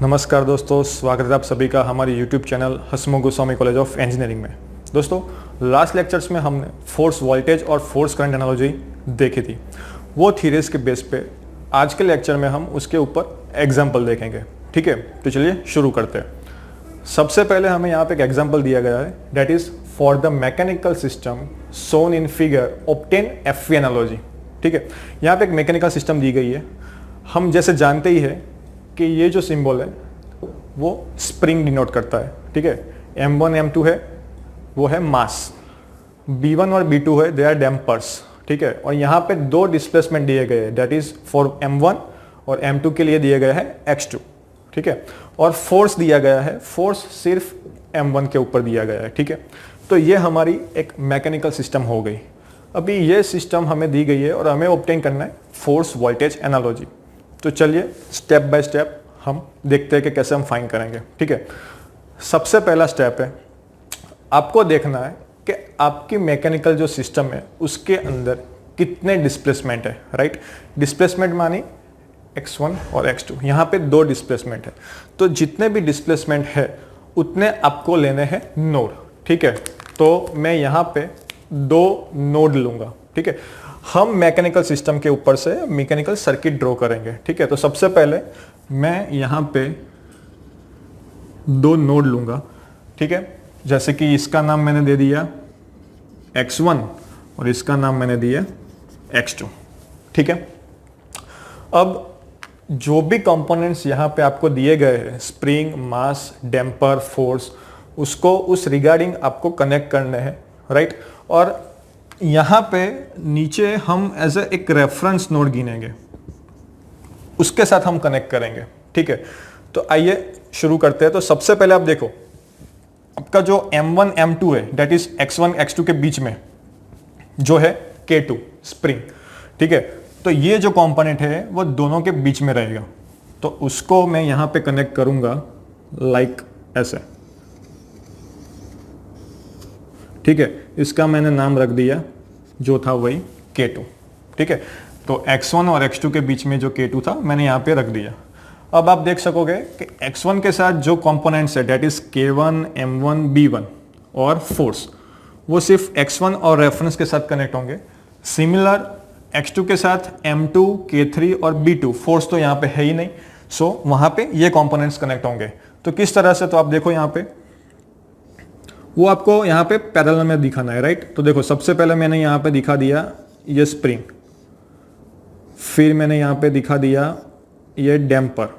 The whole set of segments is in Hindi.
नमस्कार दोस्तों, स्वागत है आप सभी का हमारे YouTube channel Hasmukh Goswami college of engineering में। दोस्तों, लास्ट लेक्चर्स में हमने फोर्स वोल्टेज और फोर्स करंट एनालॉजी देखी थी। वो थीरीज के बेस पे आज के लेक्चर में हम उसके ऊपर एग्जाम्पल देखेंगे। ठीक है, तो चलिए शुरू करते हैं। सबसे पहले हमें यहाँ पे एक एग्जाम्पल दिया गया है, that is for the mechanical system shown in figure obtain FV analogy. ठीक है, यहाँ पे एक मैकेनिकल सिस्टम दी गई है। हम जैसे जानते ही है कि ये जो सिंबल है वो स्प्रिंग डिनोट करता है। ठीक है, M1 M2 है, वो है मास। B1 और B2 है, दे आर डैम्पर्स। ठीक है, और यहाँ पे दो डिस्प्लेसमेंट दिए गए हैं, दैट इज फॉर M1 और M2 के लिए दिए गया है x2। ठीक है, और फोर्स दिया गया है, फोर्स सिर्फ M1 के ऊपर दिया गया है। ठीक है, तो ये हमारी एक मैकेनिकल सिस्टम हो गई। अभी ये सिस्टम हमें दी गई है और हमें ऑब्टेन करना है फोर्स वोल्टेज एनालॉजी। तो चलिए स्टेप बाय स्टेप हम देखते हैं कि कैसे हम फाइंड करेंगे। ठीक है, सबसे पहला स्टेप है, आपको देखना है कि आपकी मैकेनिकल जो सिस्टम है उसके अंदर कितने डिस्प्लेसमेंट है। राइट, डिस्प्लेसमेंट मानी x1 और x2, यहाँ पे दो डिस्प्लेसमेंट है। तो जितने भी डिस्प्लेसमेंट है उतने आपको लेने हैं नोड। ठीक है, तो मैं यहाँ पे दो नोड लूंगा। ठीक है, हम मैकेनिकल सिस्टम के ऊपर से मैकेनिकल सर्किट ड्रॉ करेंगे। ठीक है, तो सबसे पहले मैं यहाँ पे दो नोड लूंगा। ठीक है, जैसे कि इसका नाम मैंने दे दिया x1 और इसका नाम मैंने दिया x2। ठीक है, अब जो भी कंपोनेंट्स यहाँ पे आपको दिए गए हैं, स्प्रिंग, मास, डैम्पर, फोर्स, उसको उस रिगार्डिंग आपको कनेक्ट करने हैं। राइट, और यहाँ पे नीचे हम एज एक रेफरेंस नोड गिनेंगे, उसके साथ हम कनेक्ट करेंगे। ठीक है, तो आइए शुरू करते हैं। तो सबसे पहले आप देखो, आपका जो M1 M2 है, दैट इज x1 x2 के बीच में जो है K2 स्प्रिंग। ठीक है, तो ये जो कंपोनेंट है वो दोनों के बीच में रहेगा। तो उसको मैं यहाँ पे कनेक्ट करूंगा लाइक ऐसे। ठीक है, इसका मैंने नाम रख दिया जो था वही K2। ठीक है, तो x1 और x2 के बीच में जो K2 था मैंने यहाँ पे रख दिया। अब आप देख सकोगे कि x1 के साथ जो कंपोनेंट्स है, date is K1 M1 B1 और फोर्स, वो सिर्फ x1 और रेफरेंस के साथ कनेक्ट होंगे। सिमिलर x2 के साथ M2 K3 और B2, फोर्स तो यहाँ पे है ही नहीं, सो वहाँ पे ये कंपोनेंट्स कनेक्ट होंगे। तो किस तरह से, तो आप देखो यहाँ पे वो आपको यहाँ पे पैरेलल में दिखाना है। राइट, तो देखो सबसे पहले मैंने यहाँ पे दिखा दिया ये स्प्रिंग, फिर मैंने यहाँ पे दिखा दिया ये डैम्पर।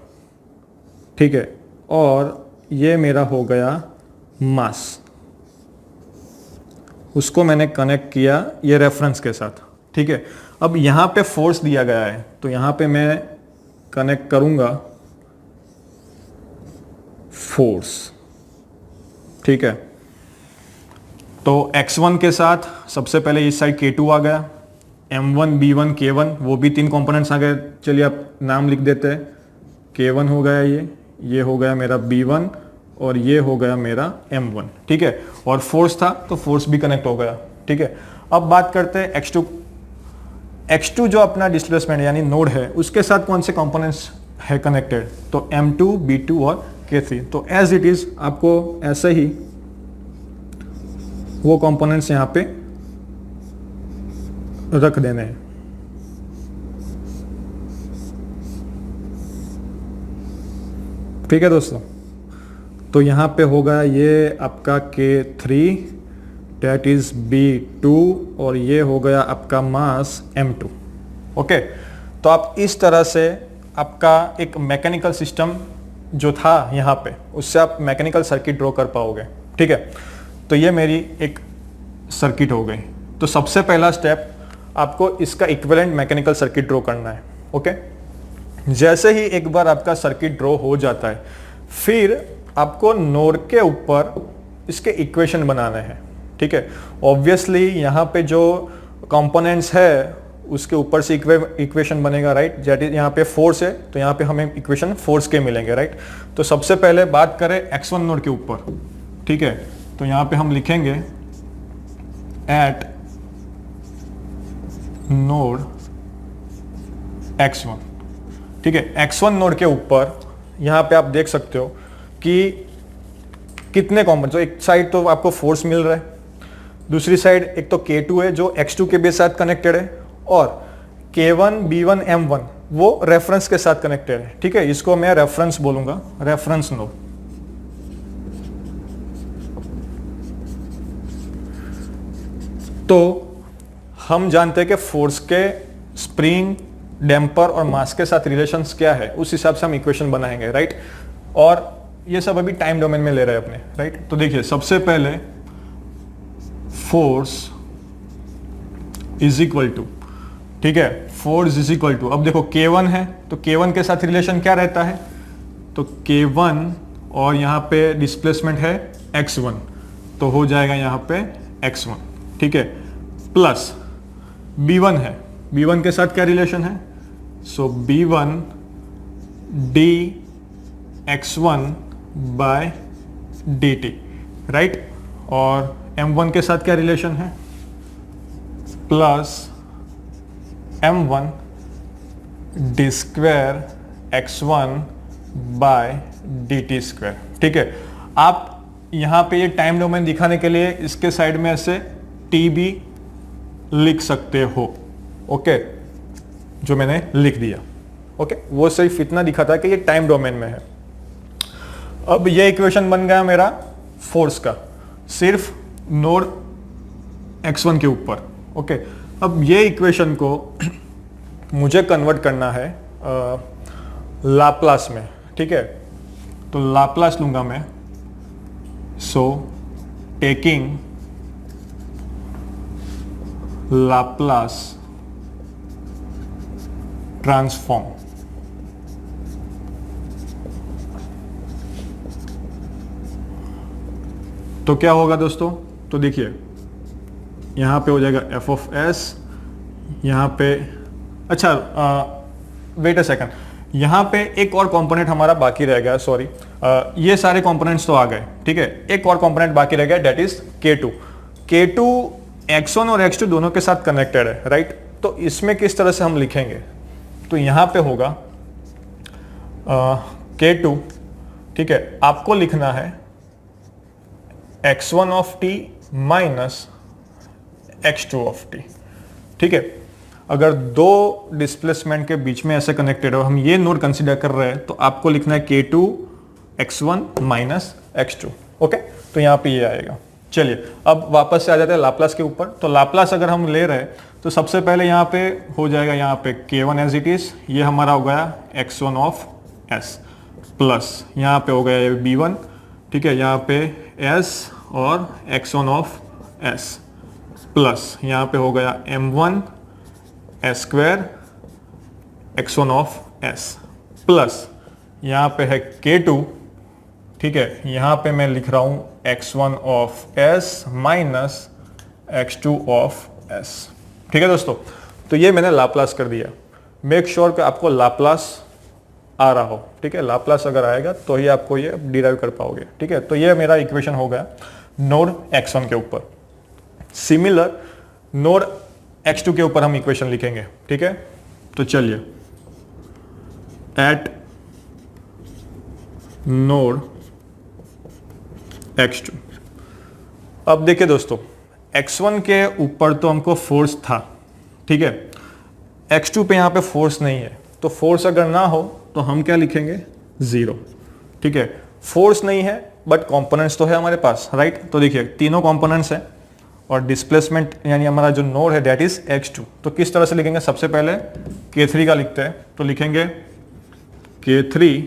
ठीक है, और ये मेरा हो गया मास, उसको मैंने कनेक्ट किया ये रेफरेंस के साथ। ठीक है, अब यहाँ पे फोर्स दिया गया है, तो यहाँ पे मैं कनेक्ट करूंगा फोर्स। ठीक है, तो x1 के साथ सबसे पहले इस साइड K2 आ गया, M1 B1 K1, वो भी तीन कंपोनेंट्स आ गए। चलिए आप नाम लिख देते हैं, K1 हो गया, ये हो गया मेरा B1 और ये हो गया मेरा M1। ठीक है, और फोर्स था तो फोर्स भी कनेक्ट हो गया। ठीक है, अब बात करते हैं x2 जो अपना डिस्प्लेसमेंट यानी नोड है, उसके साथ कौन से कंपोनेंट्स है कनेक्टेड, तो M2 B2 और K3। तो एज इट इज आपको ऐसे ही वो कंपोनेंट्स यहाँ पे रख देने हैं। ठीक है दोस्तों, तो यहाँ पे होगा ये आपका K3, डेट इज B2, और ये हो गया आपका मास M2। ओके, तो आप इस तरह से आपका एक मैकेनिकल सिस्टम जो था यहाँ पे, उससे आप मैकेनिकल सर्किट ड्रॉ कर पाओगे। ठीक है, तो ये मेरी एक सर्किट हो गई। तो सबसे पहला स्टेप, आपको इसका इक्विवेलेंट मैकेनिकल सर्किट ड्रॉ करना है। ओके, जैसे ही एक बार आपका सर्किट ड्रॉ हो जाता है, फिर आपको नोड के ऊपर इसके इक्वेशन बनाने हैं। ठीक है, ऑब्वियसली यहाँ पे जो कंपोनेंट्स है उसके ऊपर से इक्वेशन बनेगा। राइट, जैसे यहाँ पे फोर्स है तो यहाँ पे हमें इक्वेशन फोर्स के मिलेंगे। राइट, तो सबसे पहले बात करें x1 नोड के ऊपर। ठीक है, तो यहाँ पे हम लिखेंगे एट नोड x1। ठीक है, x1 नोड के ऊपर यहाँ पे आप देख सकते हो कि कितने कॉम्पोनेंट, तो एक साइड तो आपको फोर्स मिल रहा है, दूसरी साइड एक तो K2 है जो X2 के साथ कनेक्टेड है, और K1 B1 M1 वो रेफरेंस के साथ कनेक्टेड है। ठीक है, इसको मैं रेफरेंस बोलूंगा, रेफरेंस नोड। तो हम जानते हैं कि फोर्स के स्प्रिंग, डैम्पर और मास के साथ रिलेशंस क्या है, उस हिसाब से हम इक्वेशन बनाएंगे, राइट। और ये सब अभी टाइम डोमेन में ले रहे हैं अपने, राइट। तो देखिए सबसे पहले फोर्स इज इक्वल टू, ठीक है, फोर्स इज इक्वल टू, अब देखो K1 है तो K1 के साथ रिलेशन क्या रहता है, तो K1 और यहाँ पे डिस्प्लेसमेंट है x1, तो हो जाएगा यहाँ पे x1, ठीक है, प्लस B1 है, B1 के साथ क्या रिलेशन है, सो B1 dx1 bye dt, right. और M1 के साथ क्या रिलेशन है, plus M1 d square x1 by dt square, ठीक है। आप यहाँ पे ये टाइम डोमेन दिखाने के लिए इसके साइड में ऐसे t भी लिख सकते हो, ओके, जो मैंने लिख दिया, ओके। वो सिर्फ इतना दिखाता है कि ये टाइम डोमेन में है। अब ये इक्वेशन बन गया मेरा फोर्स का, सिर्फ नोड x1 के ऊपर, ओके। अब ये इक्वेशन को मुझे कन्वर्ट करना है लाप्लास में, ठीक है। तो लाप्लास लूंगा मैं, सो टेकिंग लाप्लास ट्रांसफॉर्म, तो क्या होगा दोस्तों, तो देखिए यहां पे हो जाएगा f ऑफ s, यहां पे, अच्छा वेट अ सेकंड, यहां पे एक और कंपोनेंट हमारा बाकी रह गया, सॉरी, ये सारे कंपोनेंट्स तो आ गए, ठीक है, एक और कंपोनेंट बाकी रह गया, date is K2। K2 x1 और x2 दोनों के साथ कनेक्टेड है, राइट। तो इसमें किस तरह से हम लिखेंगे, तो यहां पे होगा K2, ठीक है, आपको लिखना है x1 of t minus x2 of t, ठीक है। अगर दो डिस्प्लेसमेंट के बीच में ऐसे कनेक्टेड हो, हम ये नोड कंसीडर कर रहे हैं, तो आपको लिखना है K2 x1 minus x2, okay. तो यहाँ पे ये आएगा। चलिए अब वापस से आ जाते हैं लाप्लास के ऊपर। तो लाप्लास अगर हम ले रहे हैं तो सबसे पहले यहाँ पे हो जाएगा, यहाँ पे K1 एज इट इज, ये हमारा हो गया x1 ऑफ s, प्लस यहाँ पे हो गया ये B1, ठीक है, यहाँ पे s और x1 ऑफ s, प्लस यहाँ पे हो गया M1 s square x1 of s, plus यहाँ पे है K2, ठीक है, यहाँ पे मैं लिख रहा हूँ x1 of s minus x2 of s, ठीक है दोस्तों। तो ये मैंने लाप्लास कर दिया। मेक श्योर कि आपको लाप्लास आ रहा हो, ठीक है, लाप्लास अगर आएगा तो ही आपको ये डिराइव कर पाओगे, ठीक है। तो ये मेरा इक्वेशन हो गया नोड x1 के ऊपर। सिमिलर नोड x2 के ऊपर हम इक्वेशन लिखेंगे, ठीक है। तो चलिए, एट नोड x2, अब देखिए दोस्तों, x1 के ऊपर तो हमको फोर्स था, ठीक है, x2 पे यहाँ पे फोर्स नहीं है, तो फोर्स अगर ना हो तो हम क्या लिखेंगे, 0, ठीक है। फोर्स नहीं है बट कंपोनेंट्स तो है हमारे पास, राइट। तो देखिए तीनों कंपोनेंट्स हैं और डिस्प्लेसमेंट यानी हमारा जो नोड है दैट इज x2। तो किस तरह से लिखेंगे, सबसे पहले K3 का लिखते हैं, तो लिखेंगे K3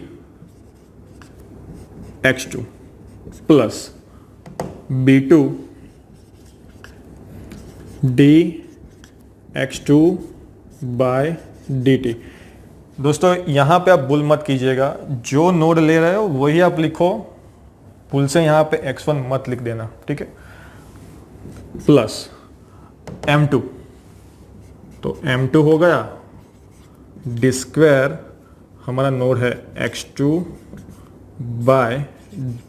x2 plus B2 dx2 bye dt। दोस्तों यहाँ पे आप भूल मत कीजिएगा, जो नोड ले रहे हो वही आप लिखो, भूल से यहाँ पे x1 मत लिख देना, ठीक है। प्लस M2, तो M2 हो गया डी स्क्वायर, हमारा नोड है x2 bye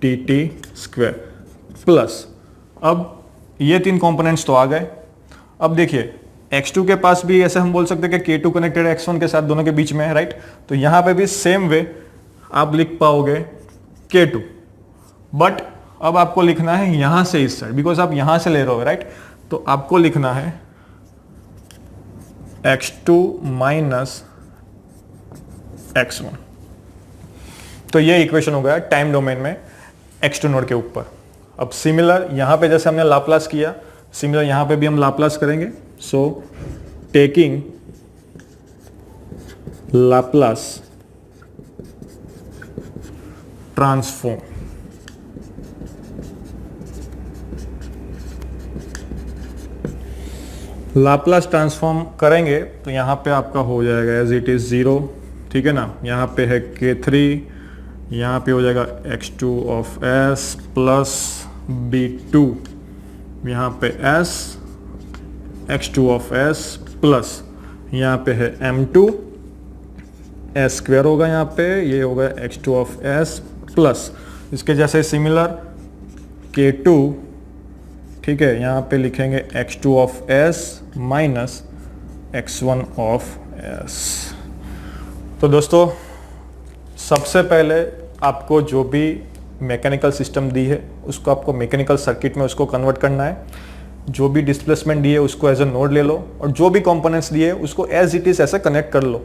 dt square, plus अब ये तीन कंपोनेंट्स तो आ गए। अब देखिए x2 के पास भी ऐसे हम बोल सकते हैं कि K2 कनेक्टेड x1 के साथ, दोनों के बीच में है, राइट। तो यहाँ पे भी सेम वे आप लिख पाओगे K2, बट अब आपको लिखना है यहां से इस साइड, बिकॉज आप यहां से ले रहे हो, राइट। तो आपको लिखना है x2 माइनस x1। तो ये इक्वेशन हो गया टाइम डोमेन में x2 नोड के ऊपर। अब सिमिलर यहां पे जैसे हमने लाप्लास किया, सिमिलर यहां पे भी हम लाप्लास करेंगे। So taking Laplace transform, Laplace transform करेंगे तो यहाँ पे आपका हो जाएगा एज इट इज 0, ठीक है ना। यहाँ पे है K3, यहाँ पे हो जाएगा x2 of s plus B2, यहाँ पे s x2 of s plus यहाँ पे है M2 s स्क्वायर होगा, यहाँ पे ये होगा x2 ऑफ s प्लस इसके जैसे सिमिलर K2, ठीक है। यहाँ पे लिखेंगे x2 of s minus x1 of s। तो दोस्तों सबसे पहले आपको जो भी मैकेनिकल सिस्टम दी है उसको आपको मैकेनिकल सर्किट में उसको कन्वर्ट करना है। जो भी डिस्प्लेसमेंट दी है उसको एज ए नोड ले लो और जो भी कंपोनेंट्स दिए उसको एज इट इज ऐसे कनेक्ट कर लो।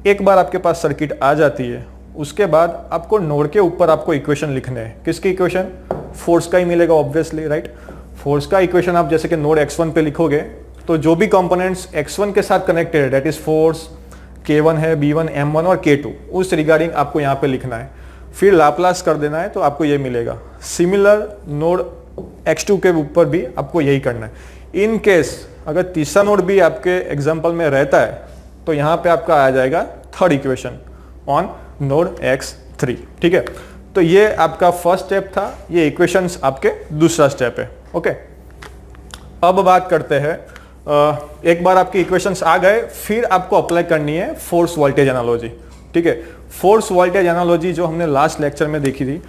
एक बार आपके पास सर्किट आ जाती है उसके बाद आपको नोड के ऊपर आपको इक्वेशन लिखने हैं। किसकी इक्वेशन? फोर्स का ही मिलेगा ऑब्वियसली, राइट। फोर्स का इक्वेशन आप जैसे कि नोड x1 पे लिखोगे तो जो भी कंपोनेंट्स x1 के साथ कनेक्टेड है दैट इज फोर्स K1 है, B1, M1 और K2, उस रिगार्डिंग आपको यहाँ पे लिखना है। फिर लाप्लास कर देना है तो आपको ये मिलेगा। सिमिलर नोड x2 के ऊपर भी आपको यही करना है। इन केस अगर तीसरा नोड भी आपके एग्जाम्पल में रहता है तो यहाँ पे आपका आ जाएगा third equation on node x3, ठीक है। तो ये आपका फर्स्ट स्टेप था, ये इक्वेशंस आपके दूसरा स्टेप है, ओके। अब बात करते हैं, एक बार आपके इक्वेशंस आ गए फिर आपको अप्लाई करनी है फोर्स वोल्टेज एनालॉजी, ठीक है। फोर्स वोल्टेज एनालॉजी जो हमने लास्ट लेक्चर में देखी थी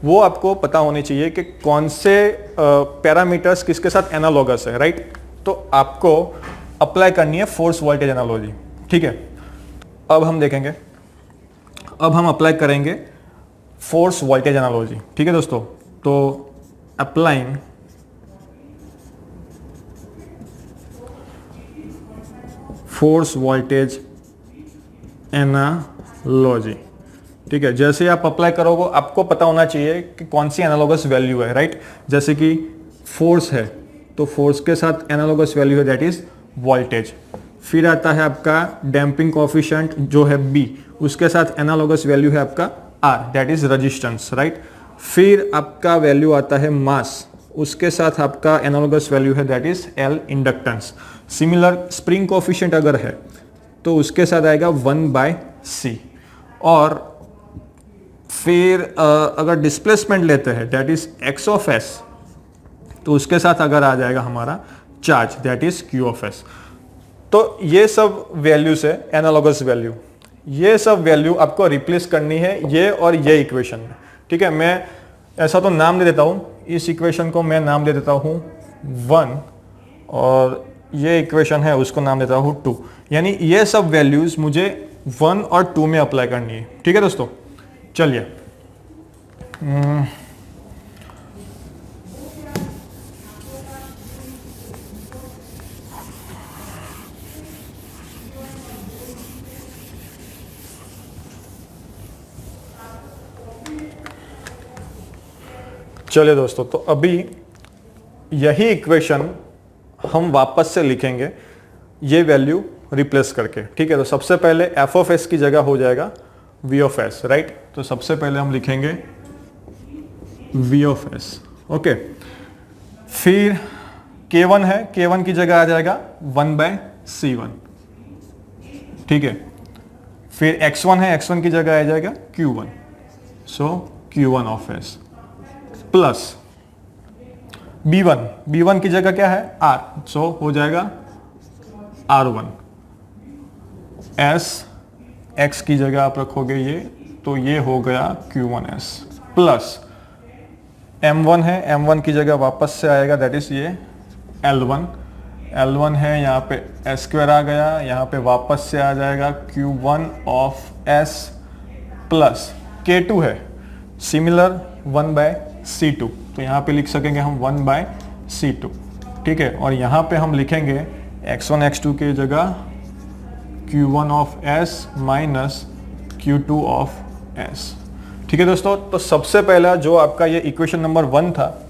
वो आपको पता होनी चाहिए कि कौन से पैरामीटर्स किसके साथ एनालॉगस है, राइट। तो आपको अप्लाई करनी है फोर्स वोल्टेज एनालॉजी, ठीक है। अब हम देखेंगे, अब हम अप्लाई करेंगे फोर्स वोल्टेज एनालॉजी, ठीक है दोस्तों। तो अप्लाइंग फोर्स वोल्टेज एनालॉजी, ठीक है। जैसे आप अप्लाई करोगे आपको पता होना चाहिए कि कौन सी एनालॉगस वैल्यू है, राइट। जैसे कि फोर्स है तो फोर्स के साथ एनालॉगस वैल्यू है दैट इज वोल्टेज। फिर आता है आपका डैम्पिंग कोएफिशिएंट जो है B, उसके साथ एनालॉगस वैल्यू है आपका R that is resistance, right. फिर आपका वैल्यू आता है मास, उसके साथ आपका एनालॉगस वैल्यू है that is L inductance. Similar spring coefficient अगर है तो उसके साथ आएगा 1/c। और फिर अगर डिस्प्लेसमेंट लेते हैं that is x of s तो उसके साथ अगर आ जाएगा हमारा charge that is q of s। तो ये सब वैल्यूज है एनालॉगस वैल्यू, ये सब वैल्यू आपको रिप्लेस करनी है ये और ये इक्वेशन में, ठीक है। मैं ऐसा तो नाम दे देता हूँ, इस इक्वेशन को मैं नाम दे देता हूँ 1 और ये इक्वेशन है उसको नाम देता हूँ 2। यानी ये सब वैल्यूज मुझे 1 और 2 में अप्लाई करनी है, ठीक है दोस्तों। चलिए चलिए दोस्तों, तो अभी यही इक्वेशन हम वापस से लिखेंगे ये वैल्यू रिप्लेस करके, ठीक है। तो सबसे पहले f ऑफ s की जगह हो जाएगा v ऑफ s, राइट। तो सबसे पहले हम लिखेंगे v ऑफ s, ओके। फिर k1 है, k1 की जगह आ जाएगा 1/c1, ठीक है। फिर x1 है, x1 की जगह आ जाएगा q1, so q1 of s plus b1 की जगह क्या है r, सो हो जाएगा r1। s x की जगह आप रखोगे ये तो ये हो गया q1s प्लस m1 है, m1 की जगह वापस से आएगा दैट इज ये l1 है, यहाँ पे s स्क्वायर आ गया, यहाँ पे वापस से आ जाएगा q1 of s plus K2 है सिमिलर 1/C2, तो यहाँ पे लिख सकेंगे हम 1/C2, ठीक है। और यहाँ पे हम लिखेंगे x1 x2 की जगह Q1 of S minus Q2 of S, ठीक है दोस्तों। तो सबसे पहला जो आपका ये इक्वेशन नंबर 1 था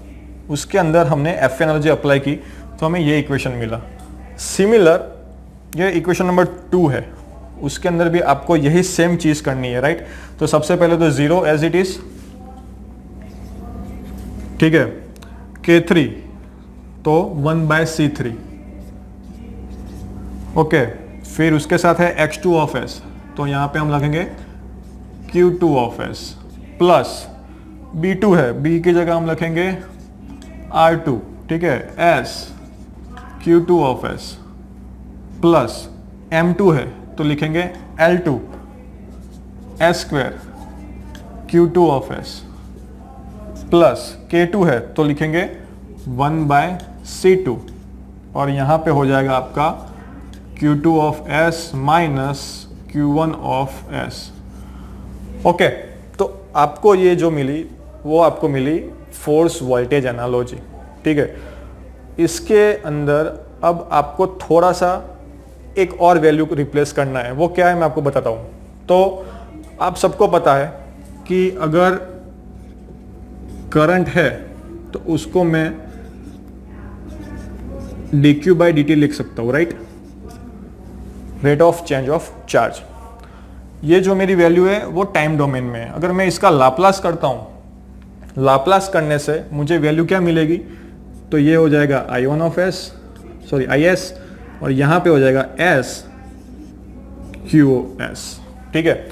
उसके अंदर हमने F एनर्जी अप्लाई की तो हमें ये इक्वेशन मिला। सिमिलर ये इक्वेशन नंबर 2 है, उसके अंदर भी आपको यही सेम चीज करनी है, राइट। तो सबसे पहले तो 0 एज इट इज, ठीक है। K3 तो 1/C3, ओके। फिर उसके साथ है x2 ऑफ S, तो यहां पे हम लिखेंगे Q2 of S plus B2 है, B की जगह हम लिखेंगे R2, ठीक है, S Q2 of S plus M2 है तो लिखेंगे L2 S square Q2 of S plus K2 है तो लिखेंगे 1/C2, और यहां पे हो जाएगा आपका Q2 of S minus Q1 of S, okay. तो आपको ये जो मिली वो आपको मिली फोर्स वोल्टेज एनालॉजी, ठीक है। इसके अंदर अब आपको थोड़ा सा एक और वैल्यू को रिप्लेस करना है, वो क्या है मैं आपको बताता हूं। तो आप सबको पता है कि अगर करंट है तो उसको मैं dq/dt लिख सकता हूं, right, rate of change of charge. ये जो मेरी वैल्यू है वो टाइम डोमेन में है। अगर मैं इसका लाप्लास करता हूं, लाप्लास करने से मुझे वैल्यू क्या मिलेगी, तो ये हो जाएगा I1 of S, sorry IS, और यहां पे हो जाएगा S QS, ठीक है।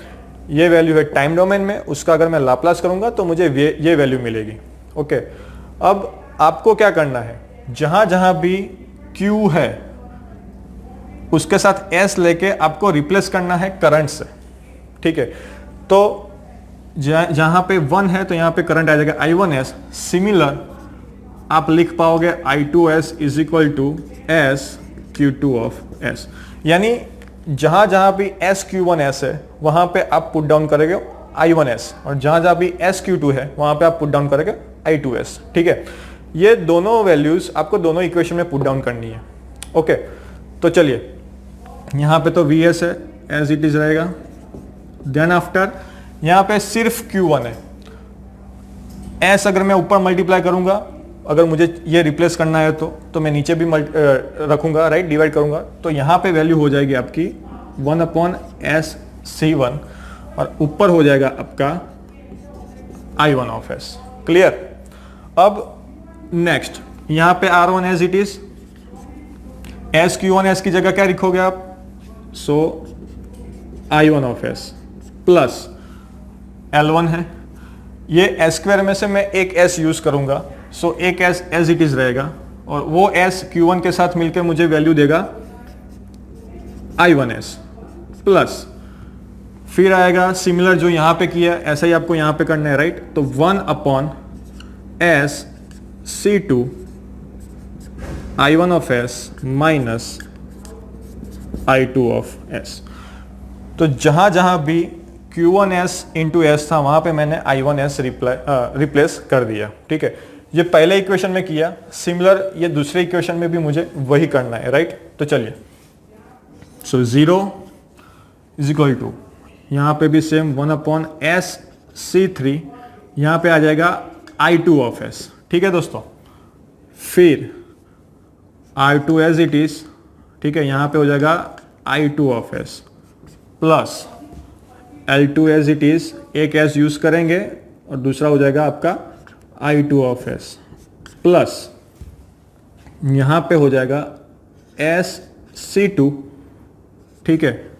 ये वैल्यू है टाइम डोमेन में, उसका अगर मैं लाप्लास करूंगा तो मुझे ये वैल्यू मिलेगी, ओके। अब आपको क्या करना है, जहां जहां भी Q है उसके साथ S लेके आपको रिप्लेस करना है करंट से, ठीक है। तो जहां पे 1 है तो यहां पे करंट आ जाएगा I1S। सिमिलर आप लिख पाओगे I2S is equal to S Q2 of S, यानी जहां जहां भी S Q1S है वहां पे आप पुट डाउन करोगे I1S, और जहां जहां भी S Q2 है वहां पे आप पुट डाउन करोगे I2S, ठीक है। ये दोनों वैल्यूज आपको दोनों इक्वेशन में पुट डाउन करनी है, ओके। तो चलिए यहां पे तो VS है एज इट इज रहेगा, देन आफ्टर यहां पे सिर्फ Q1 है। S अगर मैं ऊपर मल्टीप्लाई करूंगा, अगर मुझे ये रिप्लेस करना है तो मैं नीचे भी रखूंगा, राइट, डिवाइड करूंगा, तो यहां पे वैल्यू हो जाएगी आपकी 1/SC1, और ऊपर हो जाएगा आपका I1 ऑफ S, क्लियर। अब नेक्स्ट यहां पे R1 as it is, S Q1S की जगह क्या लिखोगे आप, सो I1 of S plus L1 है, ये S स्क्वायर में से मैं एक S यूज करूंगा, सो एक S एज इट इज रहेगा, और वो S Q1 के साथ मिलकर मुझे वैल्यू देगा I1S प्लस, फिर आएगा सिमिलर जो यहां पे किया ऐसा ही आपको यहां पे करना है, राइट। तो 1/SC2 I1 of S minus I2 of S। तो जहां जहां भी Q1S इंटू S था वहां पे मैंने I1S रिप्लेस कर दिया, ठीक है। ये पहले इक्वेशन में किया, सिमिलर ये दूसरे इक्वेशन में भी मुझे वही करना है, राइट। तो चलिए, सो 0 इज इक्वल टू, यहां पे भी सेम 1/SC3, यहां पे आ जाएगा I2 ऑफ S, ठीक है दोस्तों। फिर R2 एज इट इज, ठीक है, यहां पे हो जाएगा I2 of S plus L2 as it is, एक S यूज करेंगे और दूसरा हो जाएगा आपका I2 ऑफ S प्लस यहां पे हो जाएगा SC2, ठीक है,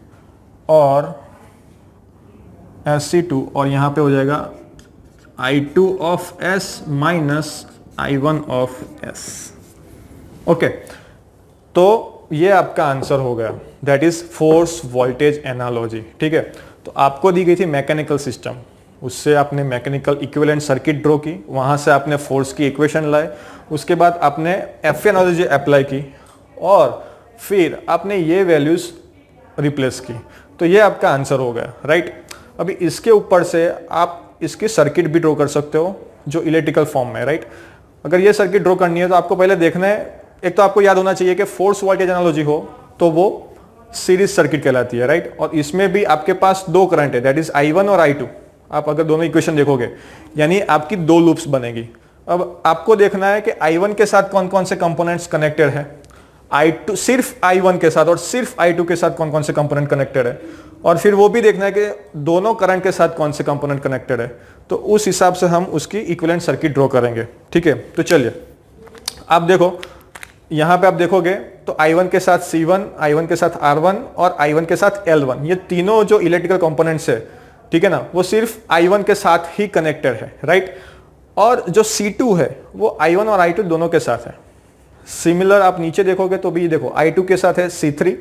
और SC2, और यहां पे हो जाएगा I2 of S minus I1 of S, okay. तो ये आपका आंसर हो गया, that is force voltage analogy, ठीक है। तो आपको दी गई थी मैकेनिकल सिस्टम, उससे आपने मैकेनिकल इक्विवेलेंट सर्किट ड्रॉ की, वहां से आपने फोर्स की इक्वेशन लाए, उसके बाद आपने एफ एनालॉजी अप्लाई की, और फिर आपने ये वैल्यूज रिप्लेस की, तो ये आपका आंसर हो गया, राइट। अभी इसके ऊपर से आप इसकी सर्किट भी ड्रॉ कर सकते हो जो इलेक्ट्रिकल फॉर्म में, राइट। अगर ये सर्किट ड्रॉ करनी है तो आपको पहले देखना है, एक तो आपको याद होना चाहिए कि फोर्स वोल्टेज एनालॉजी हो तो वो सीरीज सर्किट कहलाती है, राइट। और इसमें भी आपके पास दो करंट है, दैट इज I1 और I2। आप अगर दोनों इक्वेशन देखोगे यानी आपकी दो लूप्स बनेगी। अब आपको देखना है कि I1 के साथ कौन कौन से कंपोनेंट्स कनेक्टेड है, I2 सिर्फ I1 के साथ और सिर्फ I2 के साथ कौन कौन से कंपोनेंट कनेक्टेड है, और फिर वो भी देखना है कि दोनों करंट के साथ कौन से कंपोनेंट कनेक्टेड है। तो उस हिसाब से हम उसकी इक्विवेलेंट सर्किट ड्रॉ करेंगे, ठीक है। तो चलिए आप देखो, यहाँ पे आप देखोगे तो I1 के साथ C1, I1 के साथ R1 और I1 के साथ L1, ये तीनों जो इलेक्ट्रिकल कंपोनेंट्स है, ठीक है ना, वो सिर्फ I1 के साथ ही कनेक्टेड है, राइट। और जो C2 है वो I1 और I2 दोनों के साथ है। सिमिलर आप नीचे देखोगे तो भी देखो, I2 के साथ है C3,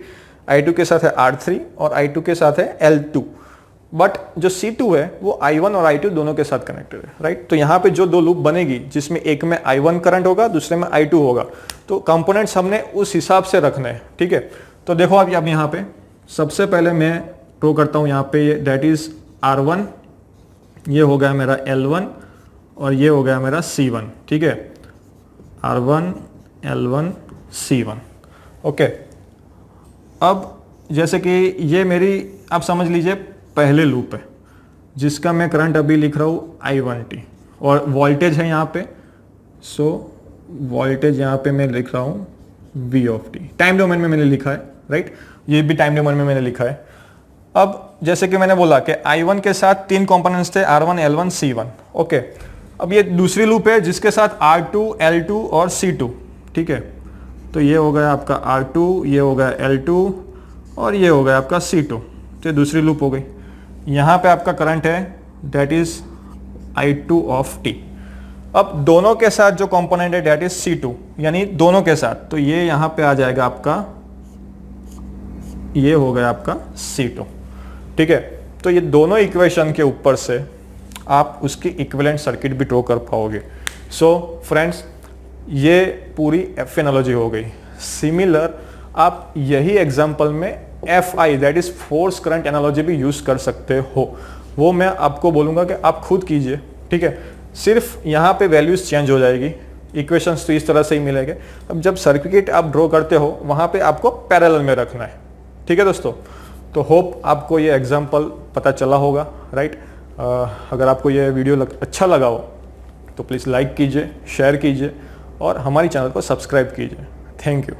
I2 के साथ है R3 और I2 के साथ है L2, बट जो C2 है वो I1 और I2 दोनों के साथ कनेक्टेड है, राइट। तो यहाँ पे जो दो लूप बनेगी जिसमें एक में I1 करंट होगा, दूसरे में I2 होगा, तो कंपोनेंट्स हमने उस हिसाब से रखने हैं, ठीक है। तो देखो आप यहाँ पे सबसे पहले मैं ड्रॉ करता हूँ यहाँ पे, दैट इज R1, ये हो गया मेरा L1 और ये हो गया मेरा C1, ठीक है। R1 L1 C1, okay. अब जैसे कि ये मेरी आप समझ लीजिए पहले लूप है जिसका मैं करंट अभी लिख रहा हूँ I1t और वोल्टेज है यहाँ पे, सो वोल्टेज यहाँ पे मैं लिख रहा हूँ V of t, time domain में मैंने लिखा है, राइट। ये भी टाइम डोमेन में मैंने लिखा है। अब जैसे कि मैंने बोला कि I1 के साथ तीन कंपोनेंट्स थे, R1 L1 C1, ओके। अब ये दूसरी लूप है जिसके साथ R2 L2 और C2, ठीक है। तो ये हो गया आपका R2, ये हो गया L2 और ये हो गया आपका C2, तो ये दूसरी लूप हो गई। यहाँ पे आपका करंट है that is I2 of t। अब दोनों के साथ जो कंपोनेंट है दैट इज C2, यानी दोनों के साथ, तो ये यहाँ पे आ जाएगा आपका, ये हो गया आपका C2, ठीक है। तो ये दोनों इक्वेशन के ऊपर से आप उसकी इक्विवेलेंट सर्किट भी ड्रॉ कर पाओगे। सो फ्रेंड्स, ये पूरी F एनालॉजी हो गई। सिमिलर आप यही एग्जांपल में FI that is force current analogy भी यूज कर सकते हो, वो मैं आपको बोलूँगा कि आप खुद कीजिए, ठीक है। सिर्फ यहाँ पे वैल्यूज चेंज हो जाएगी, इक्वेशंस तो इस तरह से ही मिलेंगे। अब जब सर्किट आप ड्रॉ करते हो वहाँ पे आपको पैरेलल में रखना है, ठीक है दोस्तों। तो होप आपको ये एग्जाम्पल पता चला होगा, राइट। अगर आपको ये वीडियो अच्छा लगा हो तो प्लीज़ लाइक कीजिए, शेयर कीजिए और हमारी चैनल को सब्सक्राइब कीजिए। Thank you.